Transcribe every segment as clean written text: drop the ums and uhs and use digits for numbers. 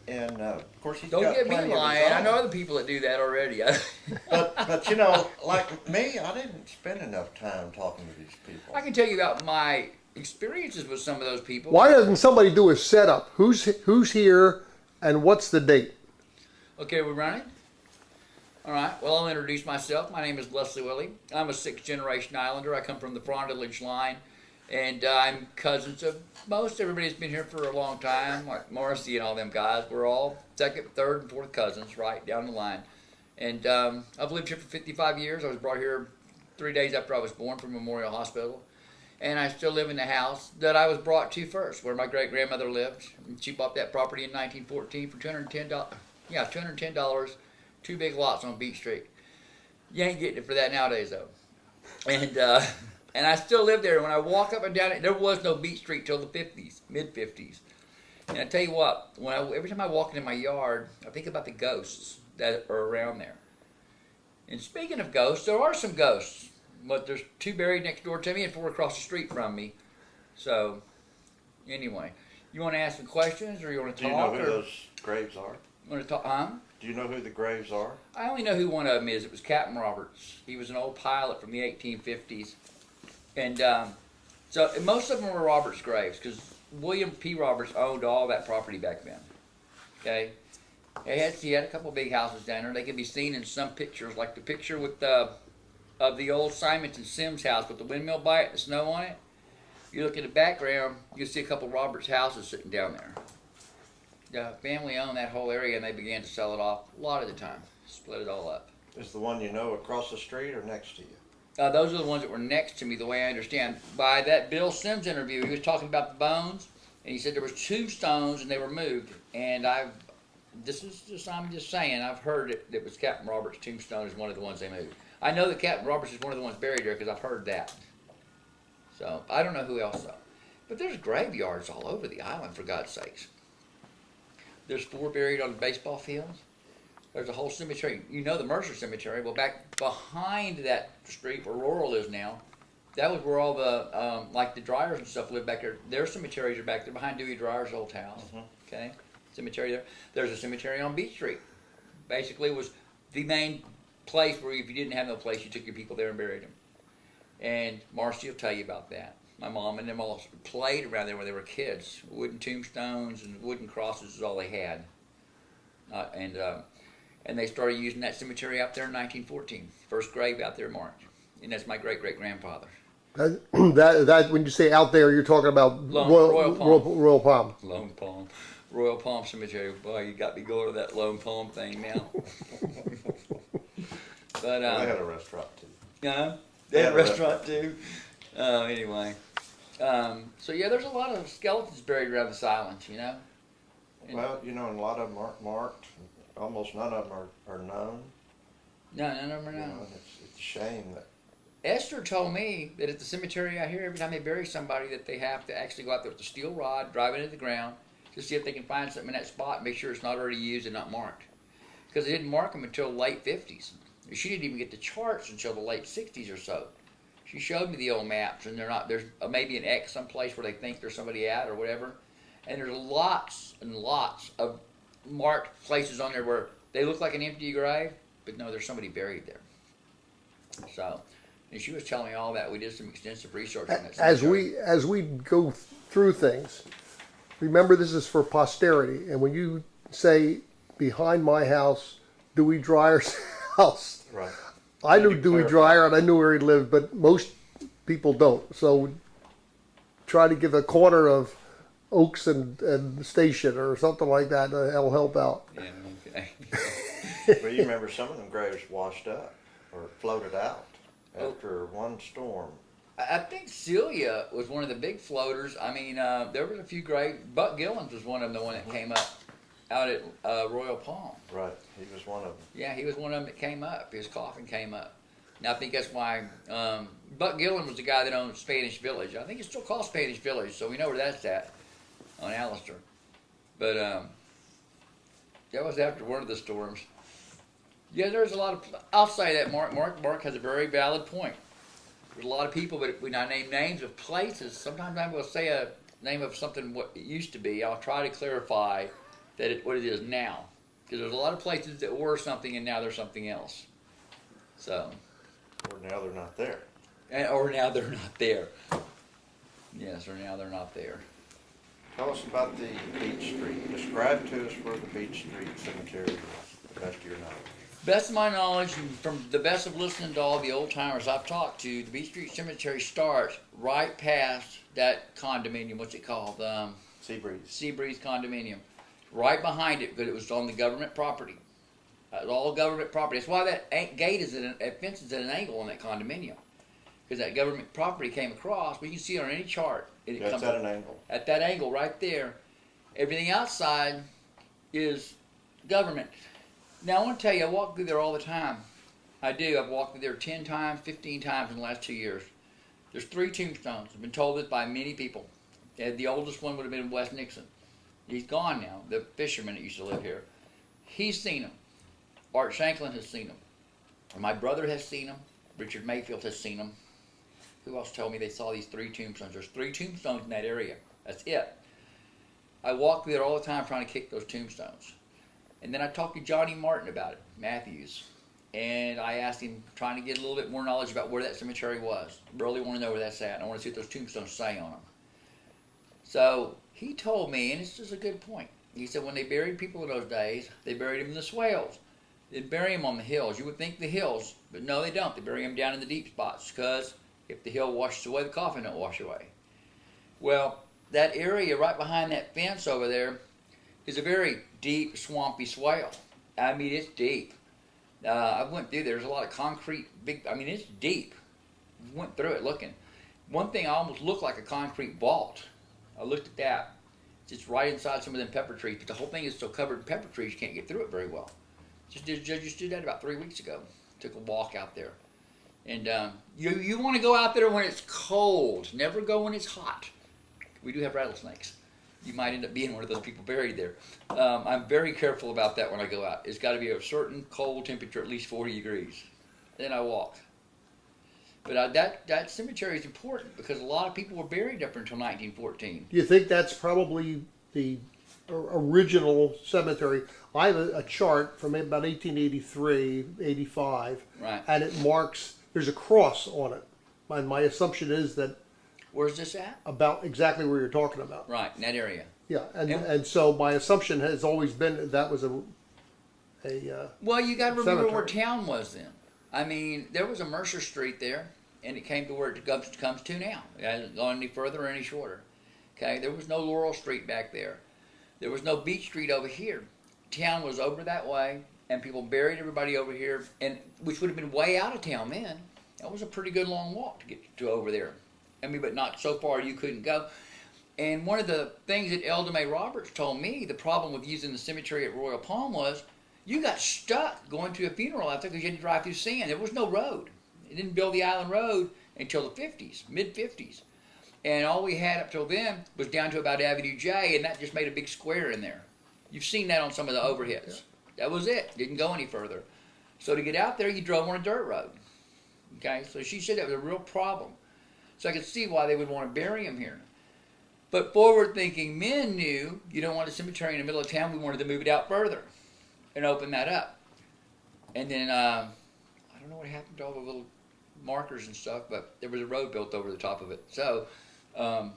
and of course he's Don't got get me plenty of his lying. I own. know other people that do that already. But you know, like me, I didn't spend enough time talking to these people. I can tell you about my experiences with some of those people. Why doesn't somebody do a setup? Who's here and what's the date? Okay, we're running? All right, well, I'll introduce myself. My name is Willey. I'm a sixth-generation Islander. I come from the Frontenac line, and I'm cousins of most everybody that's been here for a long time, like Marcy and all them guys. We're all second, third, and fourth cousins right down the line. And I've lived here for 55 years. I was brought here 3 days after I was born from Memorial Hospital. And I still live in the house that I was brought to first, where my great-grandmother lived. And she bought that property in 1914 for $210. Yeah, $210. 2 big lots on Beach Street. You ain't getting it for that nowadays, though. And I still live there. When I walk up and down it, there was no Beach Street till the 50s, mid-50s. And I tell you what, every time I walk into my yard, I think about the ghosts that are around there. And speaking of ghosts, there are some ghosts. But there's 2 buried next door to me and 4 across the street from me. So, anyway, you want to ask some questions or you want to talk? Do you know who those graves are? Want to talk? Huh? Do you know who the graves are? I only know who one of them is. It was Captain Roberts. He was an old pilot from the 1850s. And so most of them were Roberts' graves because William P. Roberts owned all that property back then. Okay? He had a couple big houses down there. They can be seen in some pictures, like the picture with of the old Simonton Sims house with the windmill by it, the snow on it. If you look at the background, you'll see a couple of Roberts houses sitting down there. The family owned that whole area, and they began to sell it off a lot of the time. Split it all up. Is the one you know across the street or next to you? Those are the ones that were next to me, the way I understand. By that Bill Sims interview, he was talking about the bones, and he said there was 2 stones, and they were moved. And I'm just saying, I've heard it was Captain Roberts' tombstone is one of the ones they moved. I know that Captain Roberts is one of the ones buried there because I've heard that. So, I don't know who else though. But there's graveyards all over the island, for God's sakes. There's 4 buried on the baseball fields. There's a whole cemetery. You know the Mercer Cemetery. Well, back behind that street where Rural is now, that was where all the, like the Dryers and stuff lived back there. Their cemeteries are back there behind Dewey Dryer's old house. Mm-hmm. Okay? Cemetery there. There's a cemetery on Beach Street. Basically, it was the main place where if you didn't have no place, you took your people there and buried them. And Marcy will tell you about that. My mom and them all played around there when they were kids. Wooden tombstones and wooden crosses is all they had. And they started using that cemetery out there in 1914. First grave out there marked. And that's my great-great-grandfather. That when you say out there, you're talking about Royal Palm. Royal Palm. Lone Palm. Royal Palm Cemetery. Boy, you got me going to that Lone Palm thing now. But they had a restaurant too. They had a restaurant too. Anyway, so yeah, there's a lot of skeletons buried around this island, you know. Well, you know, and a lot of them aren't marked. Almost none of them are known. No, none of them are known. You know, it's a shame that. Esther told me that at the cemetery out here, every time they bury somebody, that they have to actually go out there with a steel rod, drive it into the ground, to see if they can find something in that spot and make sure it's not already used and not marked. Because they didn't mark them until the late 50s. She didn't even get the charts until the late 60s or so. She showed me the old maps, and there's maybe an X someplace where they think there's somebody at or whatever. And there's lots and lots of marked places on there where they look like an empty grave, but no, there's somebody buried there. So, and she was telling me all that. We did some extensive research on that. As we go through things, remember this is for posterity. And when you say behind my house, Dewey Dryer's house, Right. I knew Dewey Dryer and I knew where he lived, but most people don't. So try to give a corner of Oaks and Station or something like that. That'll help out. Yeah, okay. Well, you remember some of them graves washed up or floated out after one storm. I think Celia was one of the big floaters. I mean, there was a few graves. Buck Gillens was one of them, the one that came up out at Royal Palm. Right, he was one of them. Yeah, he was one of them that came up. His coffin came up. And I think that's why Buck Gillen was the guy that owned Spanish Village. I think it's still called Spanish Village, so we know where that's at on Allister. But that was after one of the storms. Yeah, there's a lot of. I'll say that Mark has a very valid point. There's a lot of people, but when I name names of places, sometimes I will say a name of something what it used to be. I'll try to clarify what it is now. Because there's a lot of places that were something and now they're something else. So, Or now they're not there. or now they're not there. Yes, or now they're not there. Tell us about the Beach Street. Describe to us where the Beach Street Cemetery is, the best of your knowledge. Best of my knowledge, and from the best of listening to all the old timers I've talked to, the Beach Street Cemetery starts right past that condominium. What's it called? Seabreeze condominium. Right behind it, because it was on the government property. All government property. That's why that gate is that fence is at an angle on that condominium. Because that government property came across, but you can see it on any chart. That's at an angle. At that angle right there. Everything outside is government. Now I want to tell you, I walk through there all the time. I do. I've walked through there 10 times, 15 times in the last 2 years. There's 3 tombstones. I've been told this by many people. The oldest one would have been Wes Nixon. He's gone now, the fisherman that used to live here. He's seen them. Art Shanklin has seen them. My brother has seen them. Richard Mayfield has seen them. Who else told me they saw these 3 tombstones? There's 3 tombstones in that area. That's it. I walk there all the time trying to kick those tombstones. And then I talked to Johnny Martin about it, Matthews. And I asked him, trying to get a little bit more knowledge about where that cemetery was. I really want to know where that's at. I want to see what those tombstones say on them. So he told me, and it's just a good point. He said when they buried people in those days, they buried them in the swales. They'd bury them on the hills. You would think the hills, but no, they don't. They bury them down in the deep spots because if the hill washes away, the coffin don't wash away. Well, that area right behind that fence over there is a very deep, swampy swale. I mean, it's deep. I went through there. There's a lot of concrete, it's deep. Went through it looking. One thing almost looked like a concrete vault. I looked at that. It's right inside some of them pepper trees, but the whole thing is still covered in pepper trees. You can't get through it very well. Just did that about 3 weeks ago. Took a walk out there. And you want to go out there when it's cold. Never go when it's hot. We do have rattlesnakes. You might end up being one of those people buried there. I'm very careful about that when I go out. It's got to be a certain cold temperature, at least 40 degrees. Then I walk. But that cemetery is important because a lot of people were buried up until 1914. Do you think that's probably the original cemetery? I have a chart from about 1883, 85, Right. and it marks, there's a cross on it. And my assumption is that Where's this at? about exactly where you're talking about. Right, in that area. Yeah, and so my assumption has always been that was a Well, you got to remember cemetery. where town was then. I mean, there was a Mercer Street there, and it came to where it comes to now. It hasn't gone any further or any shorter. Okay, there was no Laurel Street back there. There was no Beach Street over here. Town was over that way, and people buried everybody over here, and which would have been way out of town then. That was a pretty good long walk to get to over there. I mean, but not so far you couldn't go. And one of the things that Elda Mae Roberts told me, the problem with using the cemetery at Royal Palm was you got stuck going to a funeral out there because you had to drive through sand. There was no road. They didn't build the Island Road until the 50s, mid-50s. And all we had up till then was down to about Avenue J, and that just made a big square in there. You've seen that on some of the overheads. That was it. Didn't go any further. So to get out there, you drove on a dirt road. Okay, so she said that was a real problem. So I could see why they would want to bury him here. But forward-thinking men knew you don't want a cemetery in the middle of town. We wanted to move it out further and open that up. And then I don't know what happened to all the little markers and stuff, but there was a road built over the top of it. So I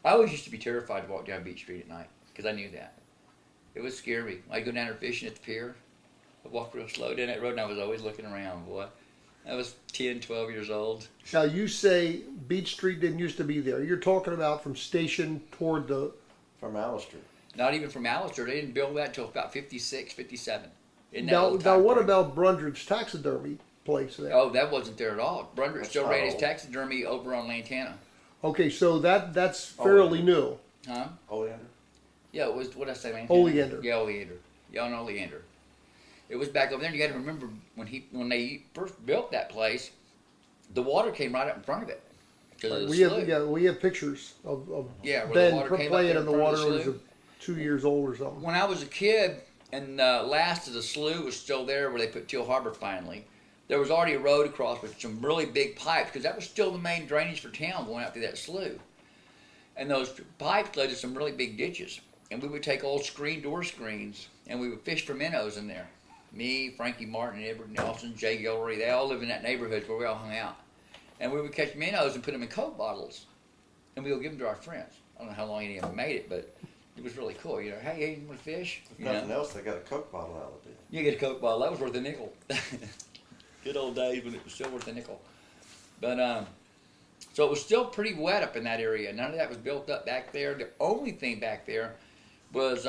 always used to be terrified to walk down Beach Street at night because I knew that. It would scare me. I'd go down there fishing at the pier. I'd walk real slow down that road, and I was always looking around, boy. I was 10, 12 years old. Now you say Beach Street didn't used to be there. You're talking about from Station toward the... From Alistair. Not even from Alistair. They didn't build that until about 56, 57. Now what about Brundridge's taxidermy place there? Oh, that wasn't there at all. Brundridge That's still not ran his old. taxidermy over on Lantana. Okay, so that's fairly new. Huh? Oleander? Yeah, it was, what did I say, Lantana? Oleander. Yeah, Oleander. Yeah, on Oleander. It was back over there, and you got to remember, when they first built that place, the water came right up in front of it. We have pictures of where the Ben water came up playing there in the front of water the when he slough. was 2 years old or something. When I was a kid, and the last of the slough was still there where they put Teal Harbor finally, there was already a road across with some really big pipes, because that was still the main drainage for town going out through that slough. And those pipes led to some really big ditches. and we would take old door screens, and we would fish for minnows in there. Me, Frankie Martin, Edward Nelson, Jay Gilroy, they all lived in that neighborhood where we all hung out. And we would catch minnows and put them in Coke bottles, and we would give them to our friends. I don't know how long any of them made it, but it was really cool. You know, hey, you want to fish? If nothing else, they got a Coke bottle out of it. You get a Coke bottle. That was worth a nickel. Good old days when it was still worth a nickel. But so it was still pretty wet up in that area. None of that was built up back there. The only thing back there was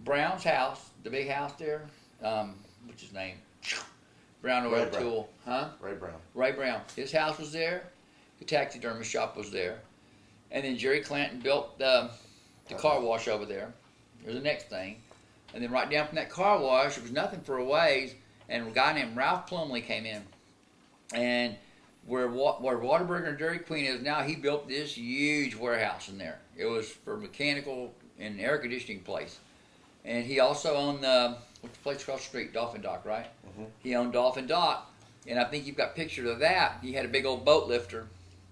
Brown's house, the big house there. What's his name? Brown Oil Tool, huh? Ray Brown. Ray Brown. His house was there. The taxidermy shop was there. And then Jerry Clanton built the car wash over there. There's the next thing. And then right down from that car wash, it was nothing for a ways, and a guy named Ralph Plumley came in. And where Whataburger and Dairy Queen is now, he built this huge warehouse in there. It was for mechanical and air conditioning place. And he also owned what's the place across the street? Dolphin Dock, right? Mm-hmm. He owned Dolphin Dock. And I think you've got pictures of that. He had a big old boat lifter.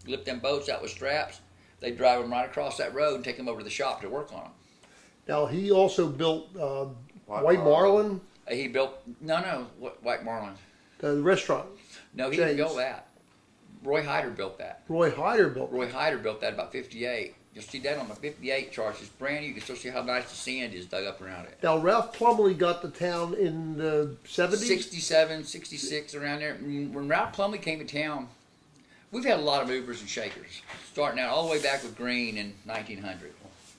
Lift them boats out with straps. They'd drive them right across that road and take them over to the shop to work on them. Now, he also built White Marlin. He built, White Marlin. The restaurant. No, he didn't build that. Roy Hyder built that. Roy Hyder built that about 58. You'll see that on the 58 charts. It's brand new. You can still see how nice the sand is dug up around it. Now, Ralph Plumley got the town in the 70s? 67, 66, around there. When Ralph Plumley came to town, we've had a lot of movers and shakers, starting out all the way back with Green in 1900,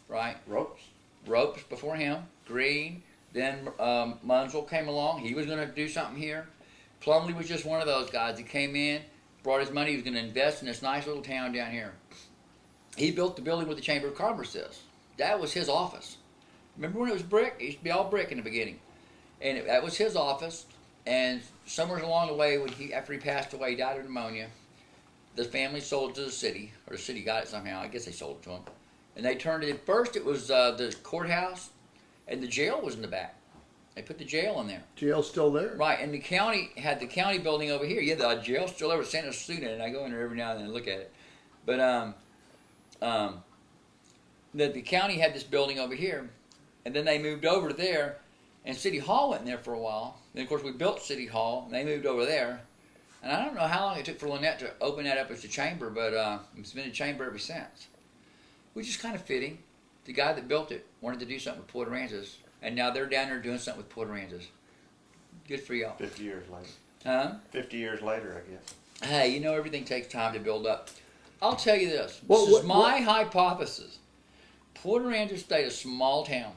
right? Ropes before him, Green. Then Munsell came along. He was going to do something here. Plumley was just one of those guys. He came in, brought his money. He was going to invest in this nice little town down here. He built the building where the Chamber of Commerce is. That was his office. Remember when it was brick? It used to be all brick in the beginning. And that was his office. And somewhere along the way, after he passed away, he died of pneumonia, the family sold it to the city, or the city got it somehow. I guess they sold it to him. And they turned it in. First, it was the courthouse, and the jail was in the back. They put the jail in there. Jail's still there? Right, and the county had the county building over here. Yeah, the jail's still there with Santa student, and I go in there every now and then and look at it. But the county had this building over here, and then they moved over there, and City Hall went in there for a while. Then, of course, we built City Hall, and they moved over there. And I don't know how long it took for Lynette to open that up as a chamber, but it's been a chamber ever since. Which is kind of fitting. The guy that built it wanted to do something with Port Aransas, and now they're down there doing something with Port Aransas. Good for y'all. 50 years later. Huh? 50 years later, I guess. Hey, everything takes time to build up. I'll tell you this. This is my hypothesis. Port Aransas stayed a small town.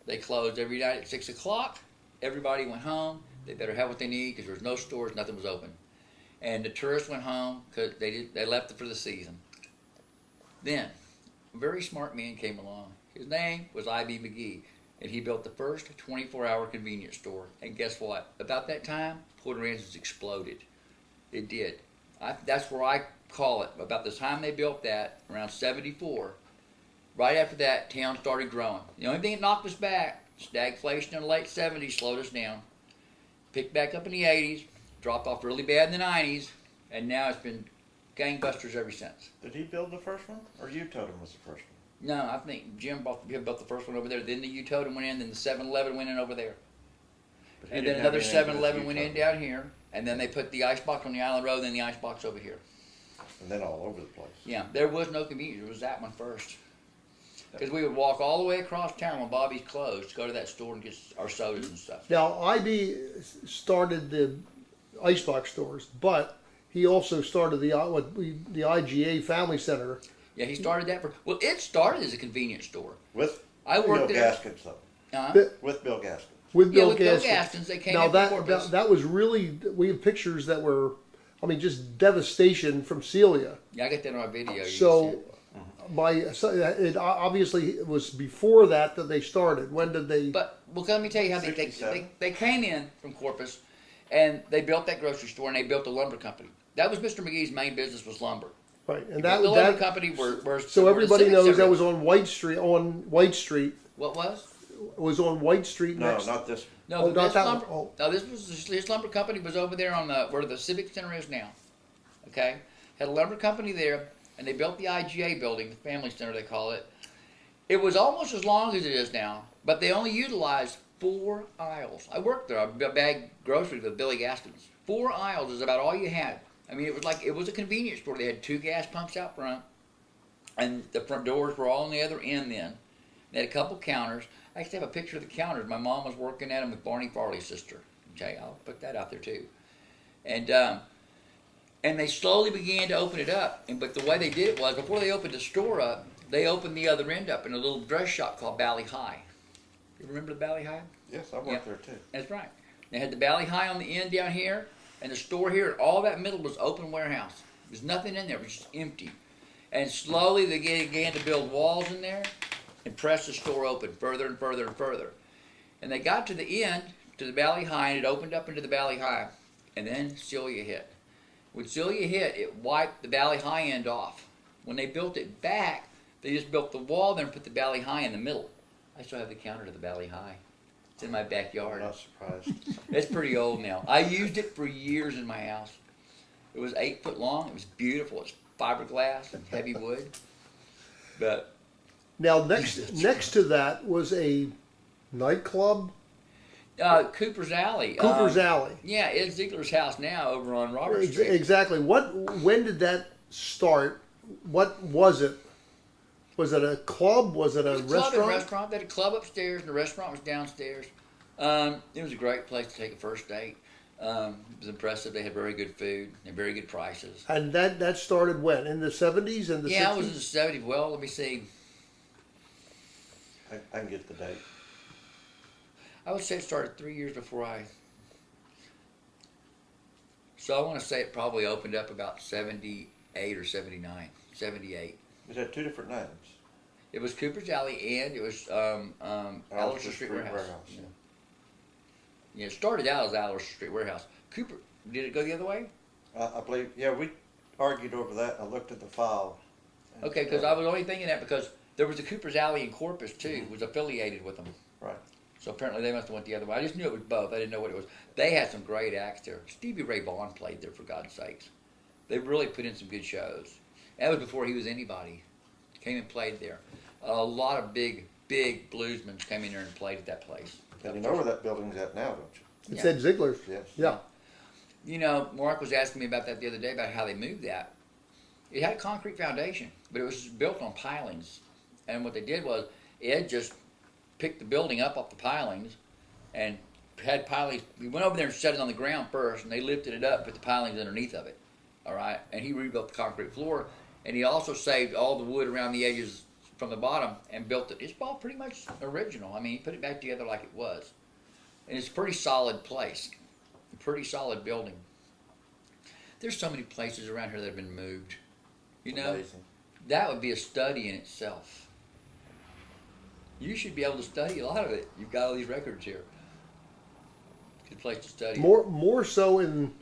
They closed every night at 6 o'clock. Everybody went home. They better have what they need because there was no stores, nothing was open. And the tourists went home because they left it for the season. Then, a very smart man came along. His name was I.B. McGee, and he built the first 24-hour convenience store. And guess what? About that time, Port Aransas exploded. It did. That's where I call it. About the time they built that, around 74, right after that, town started growing. The only thing that knocked us back, stagflation in the late 70s slowed us down. Picked back up in the 80s. Dropped off really bad in the 90s, and now it's been gangbusters ever since. Did he build the first one, or U-Totem was the first one? No, I think Jim built the first one over there, then the U-Totem went in, then the 7-Eleven went in over there. And then another 7-Eleven went in down here, and then they put the icebox on the Island Road, then the icebox over here. And then all over the place. Yeah, there was no convenience. It was that one first. Because we would walk all the way across town when Bobby's closed to go to that store and get our sodas and stuff. Now, IB started the icebox stores, but he also started the IGA Family Center. Yeah, he started that it started as a convenience store. With I worked Bill there. Gaskins, though. With Bill Gaskins. With Bill Bill Gaskins, they came now in that was really, we have pictures that were, just devastation from Celia. Yeah, I got that on my video. So, it obviously was before that they started. When did they? But let me tell you how they came in from Corpus, and they built that grocery store, and they built a lumber company. That was Mr. McGee's main business, was lumber. Right, and the lumber company were so everybody knows that was on White Street. On White Street. What was? Was on White Street. No, not this. No, not that lumber, one. Oh. No, this lumber company was over there on where the Civic Center is now. Okay, had a lumber company there, and they built the IGA building, the Family Center they call it. It was almost as long as it is now, but they only utilized 4 aisles. I worked there. I bagged groceries with Billy Gaskins. 4 aisles is about all you had. I mean, it was a convenience store. They had 2 gas pumps out front, and the front doors were all on the other end then. They had a couple counters. I used to have a picture of the counters. My mom was working at them with Barney Farley's sister. Okay, I'll put that out there too. And they slowly began to open it up. But the way they did it was, before they opened the store up, they opened the other end up in a little dress shop called Valley High. You remember the Valley High? Yes, I worked there too. That's right. They had the Valley High on the end down here, and the store here, and all that middle was open warehouse. There's nothing in there. It was just empty. And slowly they began to build walls in there and press the store open further and further and further. And they got to the end, to the Valley High, and it opened up into the Valley High. And then Celia hit. When Celia hit, it wiped the Valley High end off. When they built it back, they just built the wall there and put the Valley High in the middle. I still have the counter to the Valley High. It's in my backyard. I'm not surprised. It's pretty old now. I used it for years in my house. It was 8 foot long. It was beautiful. It's fiberglass and heavy wood. But Now, next to that was a nightclub, Cooper's Alley. Cooper's Alley. Yeah, Ed Ziegler's house now over on Robert Street. Exactly. When did that start? What was it? Was it a club? Was it a It was a club restaurant? and restaurant. They had a club upstairs and the restaurant was downstairs. It was a great place to take a first date. It was impressive. They had very good food and very good prices. And that started when? In the 70s and the 60s? Yeah, it was in the 70s. Well, let me see. I can get the date. I would say it started 3 years before So I want to say it probably opened up about 78 or 79. 78. It had 2 different names. It was Cooper's Alley and it was Alistair Street Warehouse. Yeah. Yeah, it started out as Alistair Street Warehouse. Cooper, did it go the other way? I believe, yeah, we argued over that. I looked at the file. Okay, because I was only thinking that because there was a Cooper's Alley in Corpus too, was affiliated with them. Right. So apparently they must have went the other way. I just knew it was both. I didn't know what it was. They had some great acts there. Stevie Ray Vaughan played there, for God's sakes. They really put in some good shows. That was before he was anybody. Came and played there. A lot of big bluesmen came in there and played at that place. And you know where that building's at now, don't you? It's Ed Ziegler's. Yes. Yeah. You know, Mark was asking me about that the other day, about how they moved that. It had a concrete foundation, but it was built on pilings. And what they did was, Ed just picked the building up off the pilings and had pilings. We went over there and set it on the ground first, and they lifted it up, put the pilings underneath of it. All right? And he rebuilt the concrete floor, and he also saved all the wood around the edges from the bottom and built it. It's all pretty much original. I mean, he put it back together like it was. And it's a pretty solid place. A pretty solid building. There's so many places around here that have been moved. You know, Amazing. that would be a study in itself. You should be able to study a lot of it. You've got all these records here. Good place to study. More so in,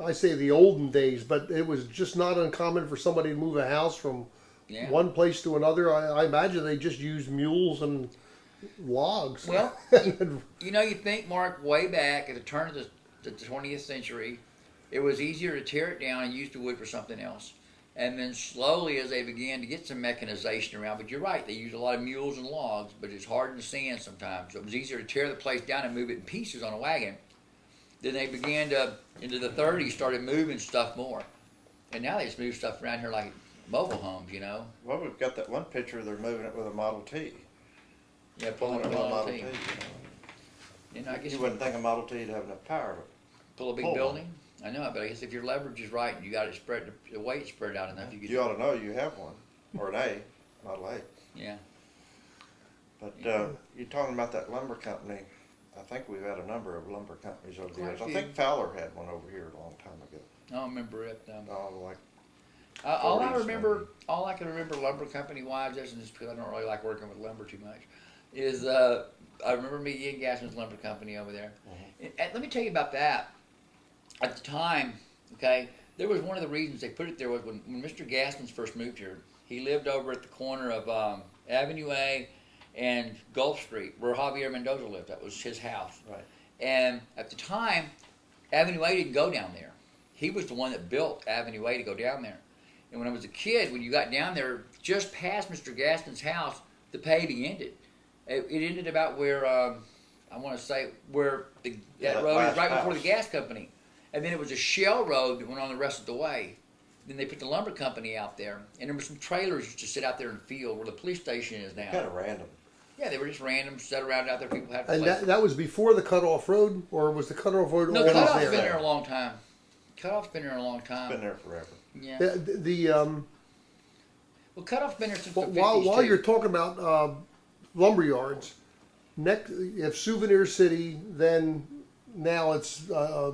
I say the olden days, but it was just not uncommon for somebody to move a house from Yeah. one place to another. I imagine they just used mules and logs. Well, you know, you think, Mark, way back at the turn of the 20th century, it was easier to tear it down and use the wood for something else. And then slowly, as they began to get some mechanization around, but you're right, they used a lot of mules and logs, but it's hard in the sand sometimes. So it was easier to tear the place down and move it in pieces on a wagon. Then they began to, into the 30s, started moving stuff more. And now they just move stuff around here like mobile homes, you know? Well, we've got that one picture. They're moving it with a Model T. Yeah, pulling a with a Model T. You know. And I guess You wouldn't think a Model T would have enough power, but pull a big pull one. building. I know, but I guess if your leverage is right and you got it spread, the weight spread out enough, you could. you ought to know you have one, or an A, Model A. Yeah. But Yeah. you're talking about that lumber company. I think we've had a number of lumber companies over the Quite a years. I few. think Fowler had one over here a long time ago. I don't remember it. Oh, like All I 40s remember, maybe. all I can remember lumber company wise, and just because I don't really like working with lumber too much, is I remember me Ian Gassman's lumber company over there. Mhm. And let me tell you about that. At the time, okay, there was one of the reasons they put it there was when Mr. Gassman's first moved here. He lived over at the corner of Avenue A and Gulf Street, where Javier Mendoza lived. That was his house. Right. And at the time, Avenue A didn't go down there. He was the one that built Avenue A to go down there. And when I was a kid, when you got down there, just past Mr. Gaston's house, the paving ended. It ended about where, I want to say, where that road is right before the gas company. And then it was a shell road that went on the rest of the way. Then they put the lumber company out there. And there were some trailers used to sit out there in the field where the police station is now. Kind of random. Yeah, they were just random, set around out there. People had And places. that was before the cutoff road, or was the cutoff road No, always Cutoff's there? been there a long time. Cutoff's been there a long It's time. been there forever. Yeah. Well, Cutoff's been there since the 50s While too. you're talking about lumber yards, next you have Souvenir City, then now it's a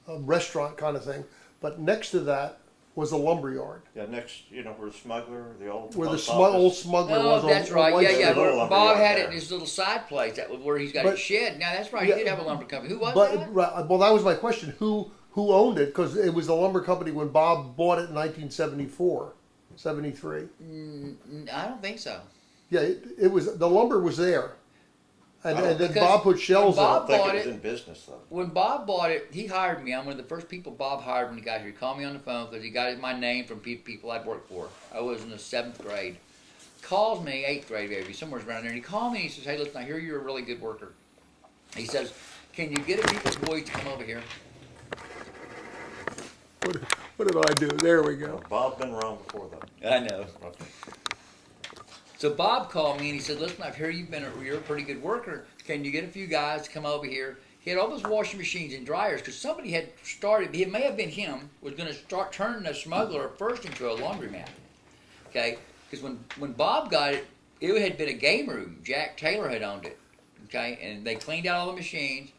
restaurant kind of thing. But next to that was a lumber yard Yeah, next, where the smuggler, the old where the post office. old smuggler Oh, was. that's on right. White Yeah, Street. yeah. There's a Where little lumber Bob yard had it there. in his little side place. That was where he's got But- his shed. Now that's right. Yeah, he did have a lumber company. Who was But that? well, that was my question. Who owned it? Because it was the lumber company when Bob bought it in 1974, 73. I don't think so. Yeah, it was the lumber was there, and then Because Bob put shells when I in. don't think bought it was it- in business, though. When Bob bought it, he hired me. I'm one of the first people Bob hired when he got here. He called me on the phone because he got my name from people I'd worked for. I was in the 7th grade. Calls me, 8th grade maybe, somewhere around there. And he called me and he says, "Hey, listen, I hear you're a really good worker." He says, "Can you get a group of boys to come over here?" What did I do? There we go. Bob's been wrong before, though. I know. Okay. So Bob called me and he said, "Listen, I've heard you're a pretty good worker. Can you get a few guys to come over here?" He had all those washing machines and dryers because somebody had started. It may have been him was going to start turning the smuggler first into a laundromat. Okay, because when Bob got it, it had been a game room. Jack Taylor had owned it. Okay, and they cleaned out all the machines.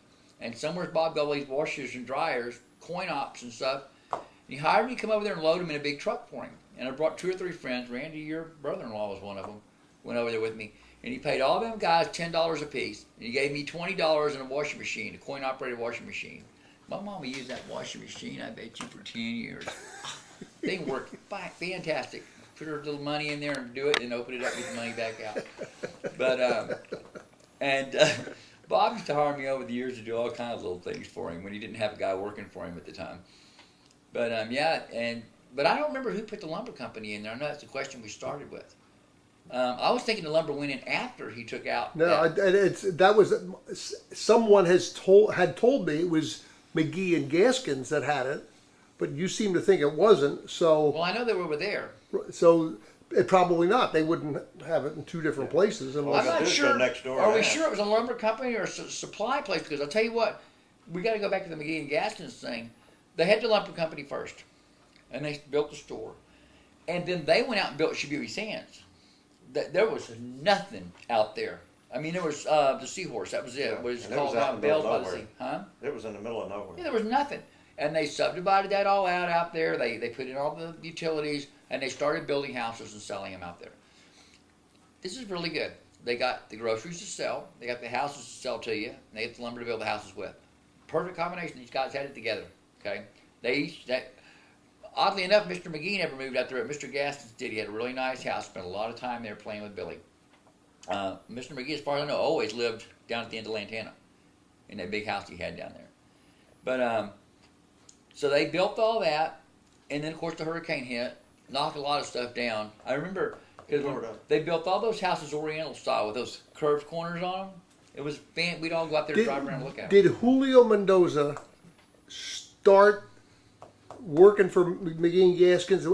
And somewhere's Bob got all these washers and dryers, coin ops and stuff. And he hired me to come over there and load them in a big truck for him. And I brought 2 or 3 friends. Randy, your brother-in-law, was one of them. Went over there with me. And he paid all them guys $10 a piece. And he gave me $20 in a washing machine, a coin-operated washing machine. My mama used that washing machine, I bet you, for 10 years. They worked fantastic. Put her little money in there and do it, and open it up, get the money back out. But, Bob used to hire me over the years to do all kinds of little things for him when he didn't have a guy working for him at the time. But, but I don't remember who put the lumber company in there. I know that's the question we started with. I was thinking the lumber went in after he took out. No, that was someone had told me it was McGee and Gaskins that had it, but you seem to think it wasn't. So Well, I know they were over there. It probably not. They wouldn't have it in 2 different places Well, unless. I'm not just sure. go next door Are and we ask. sure it was a lumber company or a supply place? Because I'll tell you what, we got to go back to the McGee and Gaskins thing. They had the lumber company first, and they built the store, and then they went out and built Shibuya Sands. There was nothing out there. I mean, there was the Seahorse. That was it. It was And it called was out in the Bells middle by of the Sea. nowhere. Huh? It was in the middle of nowhere. Yeah, there was nothing. And they subdivided that all out there. They put in all the utilities, and they started building houses and selling them out there. This is really good. They got the groceries to sell. They got the houses to sell to you. And they get the lumber to build the houses with. Perfect combination. These guys had it together. Okay. Oddly enough, Mr. McGee never moved out there. But Mr. Gaston did. He had a really nice house. Spent a lot of time there playing with Billy. Mr. McGee, as far as I know, always lived down at the end of Lantana in that big house he had down there. But so they built all that, and then of course the hurricane hit, knocked a lot of stuff down. I remember because they built all those houses Oriental style with those curved corners on them. It was we'd all go out there and drive around and look at them. Did Julio Mendoza start working for McGee and Gaskins?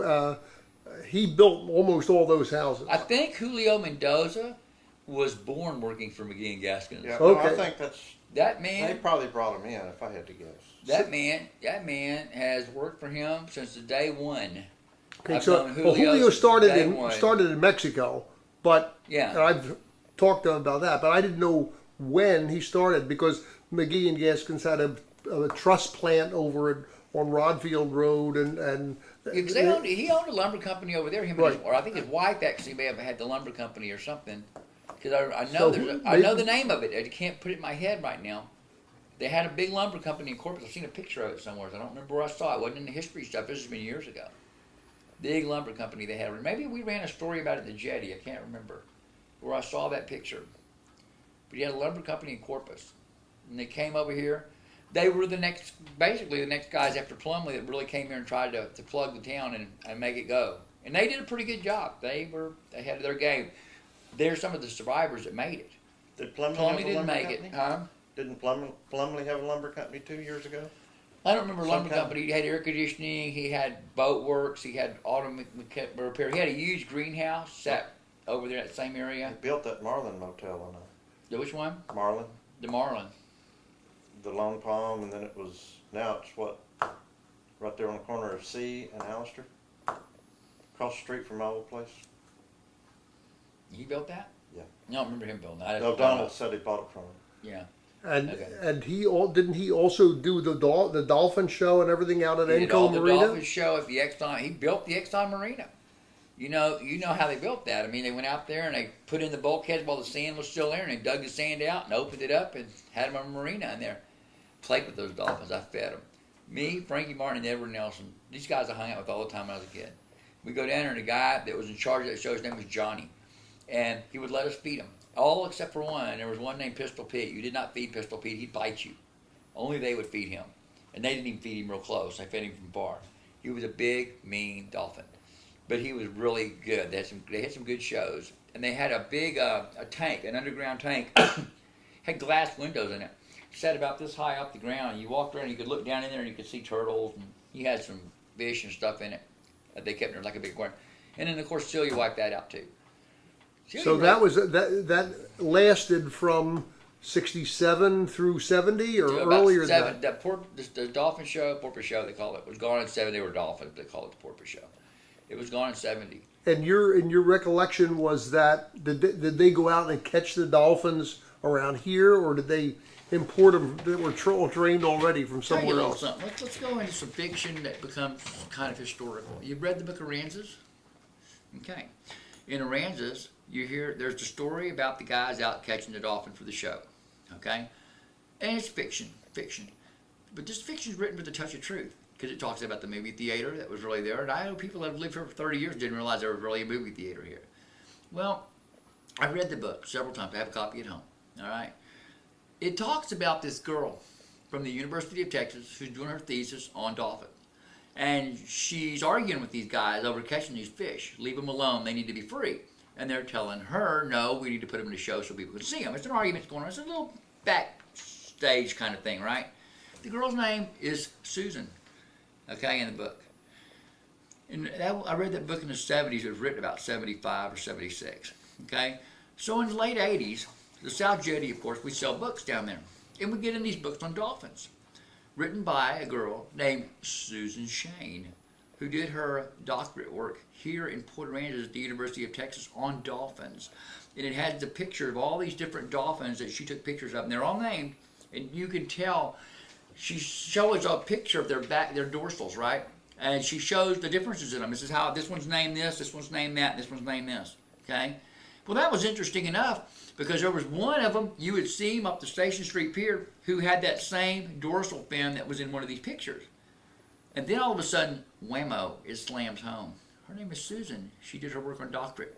He built almost all those houses. I think Julio Mendoza was born working for McGee and Gaskins. Yeah, Okay. no, I think That they man, probably brought him in, if I had to guess. that man has worked for him since the day one. Okay, I've so known well, Julio since started day in one. Mexico, but Yeah. and I've talked to him about that, but I didn't know when he started because McGee and Gaskins had a truss plant over on Rodfield Road and Because he owned a lumber company over there. Or I think his wife actually may have had the lumber company or something. Because I know I know the name of it. I can't put it in my head right now. They had a big lumber company in Corpus. I've seen a picture of it somewhere. I don't remember where I saw it. It wasn't in the history stuff. This has been years ago. Big lumber company they had. Maybe we ran a story about it in the Jetty. I can't remember where I saw that picture. But he had a lumber company in Corpus, and they came over here. they were basically the next guys after Plumley that really came here and tried to plug the town and make it go. And they did a pretty good job. They were ahead of their game. They're some of the survivors that made it. Did Plumley Plumley have a didn't lumber make company? it, huh? Didn't Plumley have a lumber company 2 years ago? I don't remember lumber Sometime. company. He had air conditioning. He had boat works. He had auto repair. He had a huge greenhouse sat over there in that same He area. built that Marlin Motel Which one? Marlin, The Marlin. the Lone Palm, and then now it's what? Right there on the corner of C and Allister? Across the street from my old place? He built that? Yeah. I don't remember him building that. No, Donald said he bought it from him. Yeah. And Okay. and didn't he also do the dolphin show and everything out at He did all Enco the Marina? Dolphins show at the Exxon. He built the Exxon Marina. You know how they built that. I mean, they went out there and they put in the bulkheads while the sand was still there, and they dug the sand out and opened it up and had them on a marina in there. Played with those dolphins. I fed them. Me, Frankie Martin, and Edward Nelson. These guys I hung out with all the time when I was a kid. We go down there, and the guy that was in charge of that show, his name was Johnny, and he would let us feed them. All except for one. There was one named Pistol Pete. You did not feed Pistol Pete. He'd bite you. Only they would feed him. And they didn't even feed him real close. They fed him from far. He was a big, mean dolphin. But he was really good. They had some good shows. And they had a big a tank, an underground tank. Had glass windows in it. Sat about this high up the ground. You walked around, you could look down in there and you could see turtles. And he had some fish and stuff in it that they kept in there like a big aquarium. And then, of course, Celia wiped that out, too. So that lasted from 67 through 70 or earlier than that? The dolphin show, porpoise show, they call it, was gone in 70. They were dolphins. They call it the porpoise show. It was gone in 70. And your recollection was that did they go out and catch the dolphins around here, or did they import them that were trained already from Tell you a somewhere little else? something. Let's go into some fiction that becomes kind of historical. You've read the book Aransas? Okay. In Aransas, there's the story about the guys out catching the dolphin for the show. Okay? And it's fiction. But this fiction is written with a touch of truth, because it talks about the movie theater that was really there. And I know people that have lived here for 30 years didn't realize there was really a movie theater here. Well, I read the book several times. I have a copy at home. All right? It talks about this girl from the University of Texas who's doing her thesis on dolphins. And she's arguing with these guys over catching these fish. Leave them alone. They need to be free. And they're telling her, no, we need to put them in a show so people can see them. It's an argument going on. It's a little backstage kind of thing, right? The girl's name is Susan, okay, in the book. And I read that book in the 70s. It was written about 75 or 76, okay? So in the late 80s, the South Jetty, of course, we sell books down there. And we get in these books on dolphins, written by a girl named Susan Shane, who did her doctorate work here in Port Aransas at the University of Texas on dolphins. And it had the picture of all these different dolphins that she took pictures of, and they're all named. And you can tell she shows a picture of their dorsals, right? And she shows the differences in them. This is how this one's named this one's named that, and this one's named this, okay? Well, that was interesting enough, because there was one of them, you would see him up the Station Street Pier, who had that same dorsal fin that was in one of these pictures. And then all of a sudden, whammo, it slams home. Her name is Susan. She did her work on doctorate.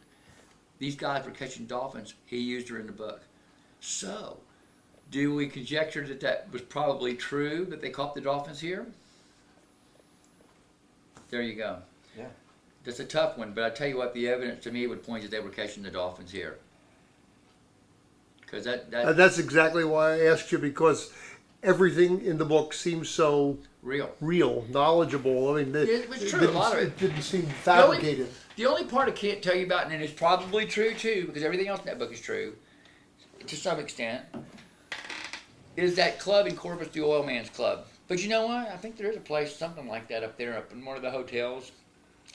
These guys were catching dolphins. He used her in the book. So, do we conjecture that that was probably true, that they caught the dolphins here? There you go. Yeah. That's a tough one, but I tell you what, the evidence to me would point that they were catching the dolphins here. Because That's exactly why I asked you, because everything in the book seems so real, knowledgeable. I mean, it was true. A lot of it didn't seem fabricated. The only part I can't tell you about, and it's probably true too, because everything else in that book is true, to some extent, is that club in Corpus, the Oil Man's Club. But you know what? I think there is a place, something like that up there, up in one of the hotels.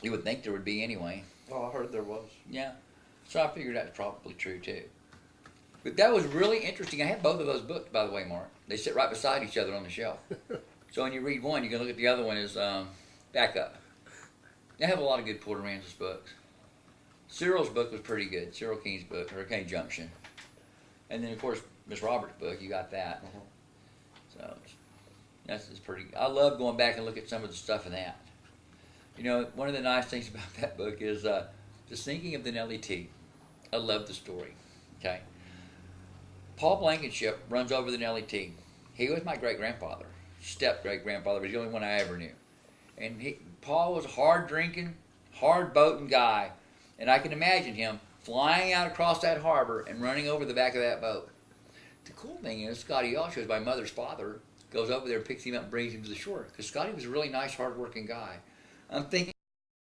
You would think there would be anyway. Oh, I heard there was. Yeah. So I figured that's probably true too. But that was really interesting. I have both of those books, by the way, Mark. They sit right beside each other on the shelf. So when you read one, you can look at the other one as backup. I have a lot of good Port Aransas books. Cyril's book was pretty good. Cyril Keen's book, Hurricane Junction. And then, of course, Miss Roberts' book, you got that. So that's pretty good. I love going back and look at some of the stuff in that. You know, one of the nice things about that book is the sinking of the Nellie T. I love the story. Okay. Paul Blankenship runs over the Nellie T. He was my great-grandfather, step-great-grandfather. He was the only one I ever knew. And Paul was a hard-drinking, hard-boating guy. And I can imagine him flying out across that harbor and running over the back of that boat. The cool thing is, Scotty Yelsha, my mother's father, goes over there, picks him up, and brings him to the shore. Because Scotty was a really nice, hard-working guy. I'm thinking